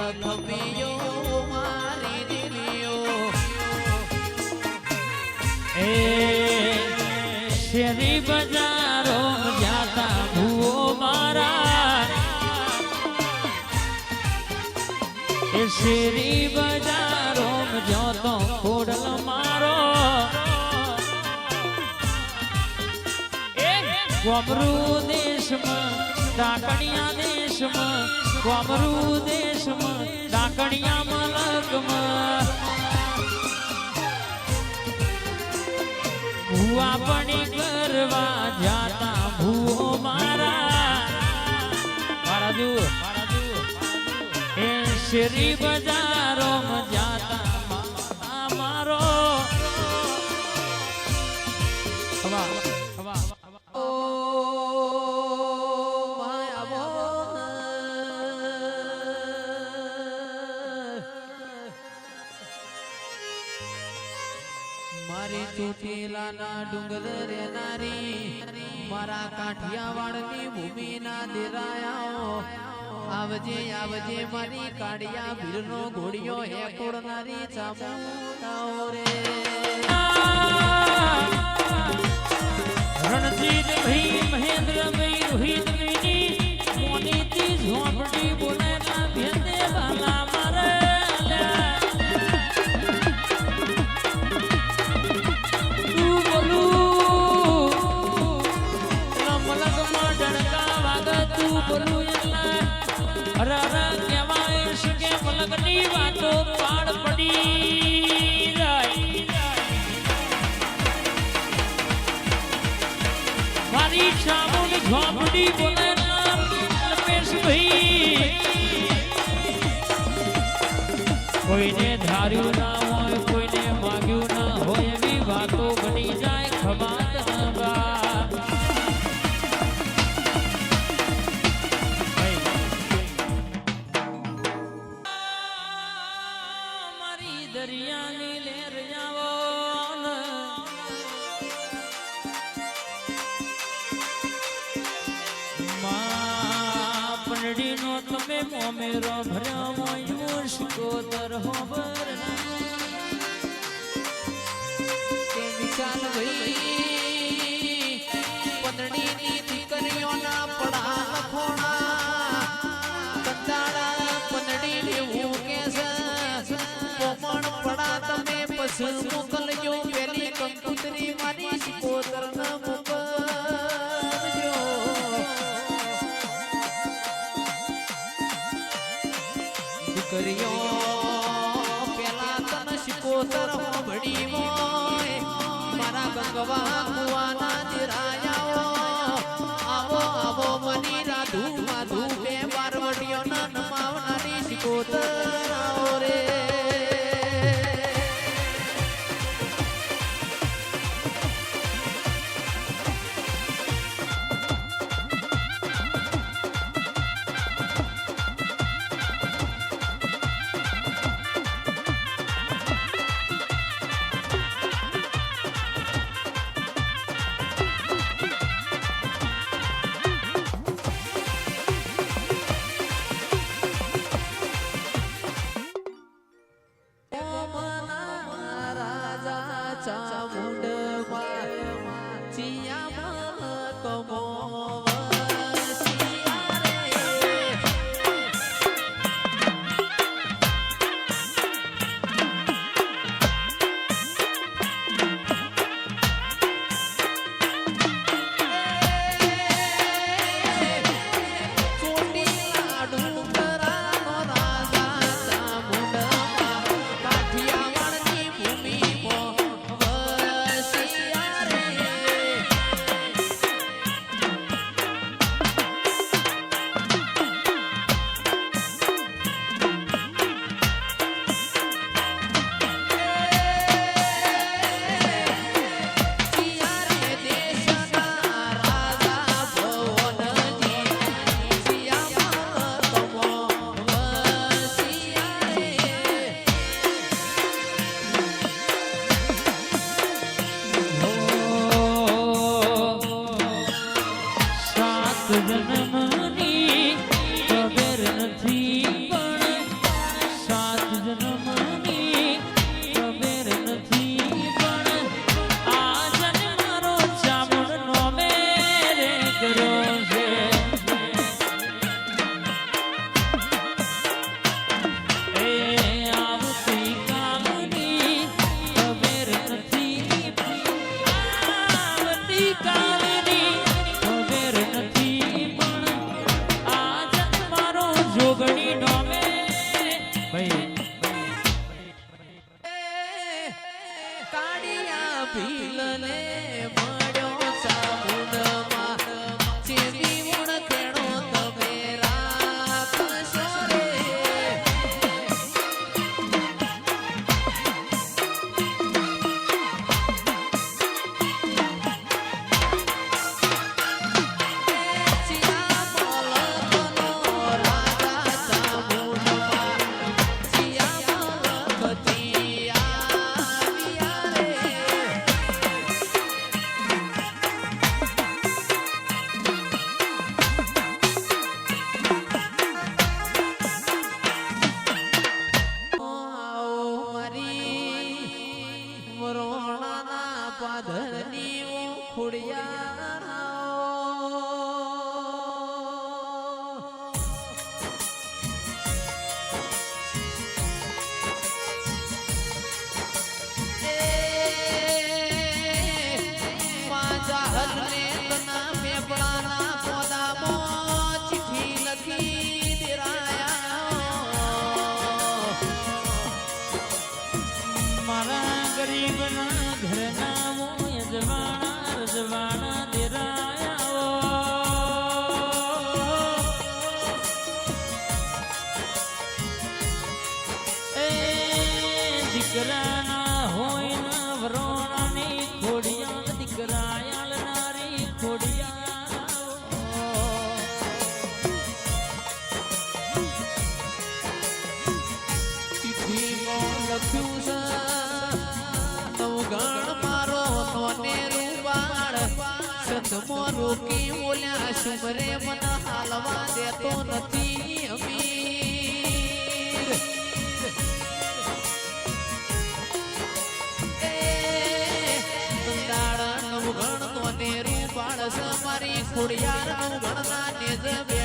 લખમિયો મારી દીલીઓ એ શેરી બજારો જાતા ભૂવો મારા એ શેરી બજારો જોતો ખોડલ મારો એ ગોમરૂ દેશમાં ડાકણિયા દેશમાં ગોમરૂ દેશમાં ડાકણિયા મલકમાં ભૂવા પણી કરવા જાતા ભૂવો મારા એ શેરી બજારો જાતા મારો મારી ચોટીલાના ડુંગર રેનારી મારા કાઠિયાવાડની ભૂમિના દેરાયાઓ આવજે આવજે મારી કાળિયા ભીરનો ઘોડિયો હે કોડનારી ચામુંડાઓ રે રણજીત ભાઈ મહેન્દ્ર ભાઈ રોહિત ભાઈ મોનીતી ઝોપડી બોલેલા ભેંદે વાલા મારે બોલું અરે કહેવાય છે કે મલકની વાતો પાડ પડી મારી ચામુંડ ઝોપડી બોલે લપેશભાઈ કોઈને ધાર્યું ના હોય કોઈને માગ્યું ના હોય એવી વાતો બની જાય ખબર દરિયાની લેર જાવો માં પંડીનો તમે મોમેરો ભર્યો મોયો શિકોતર હોબર કે વિશાલ ભાઈ પંદડીની દીકરીઓના પડા લખોણા કંટાળા પંદડી લેવું કે પણ પડા તમે પસંદ મોકલજો પેલી કંકુતરી મારી શિકોતર ન મોકલજો દીકરીઓ પેલા તને શિકોતર હોબડી મોય મારા ગંગવા કુવાના દિરાયાઓ આવો આવો મની રાધુ માધુ બે બારવટીઓના નમાવનારી શિકોતર આવો રે ભાઈ કાળિયા ભીલને મળ્યો ચામુંડમાં ચેવી ઉણ ખેડો તમે રાખશો રે મારા ગરીબના ઘરના હું યજમાના રજવાના દેરાયા એ દીકરાના હોય ના વરોણાની ખોડિયાલ દીકરાયાલ નારી ખોડિયાલ લખ્યું છે નવગણ મારો નોને રૂવાળ સતમો રોકી બોલ્યા શુમરે મન હાલવા દેતો નથી અમીર એ નવગણ નોને રૂવાળ છે મારી ખોડિયાર નવગણ ના નેજ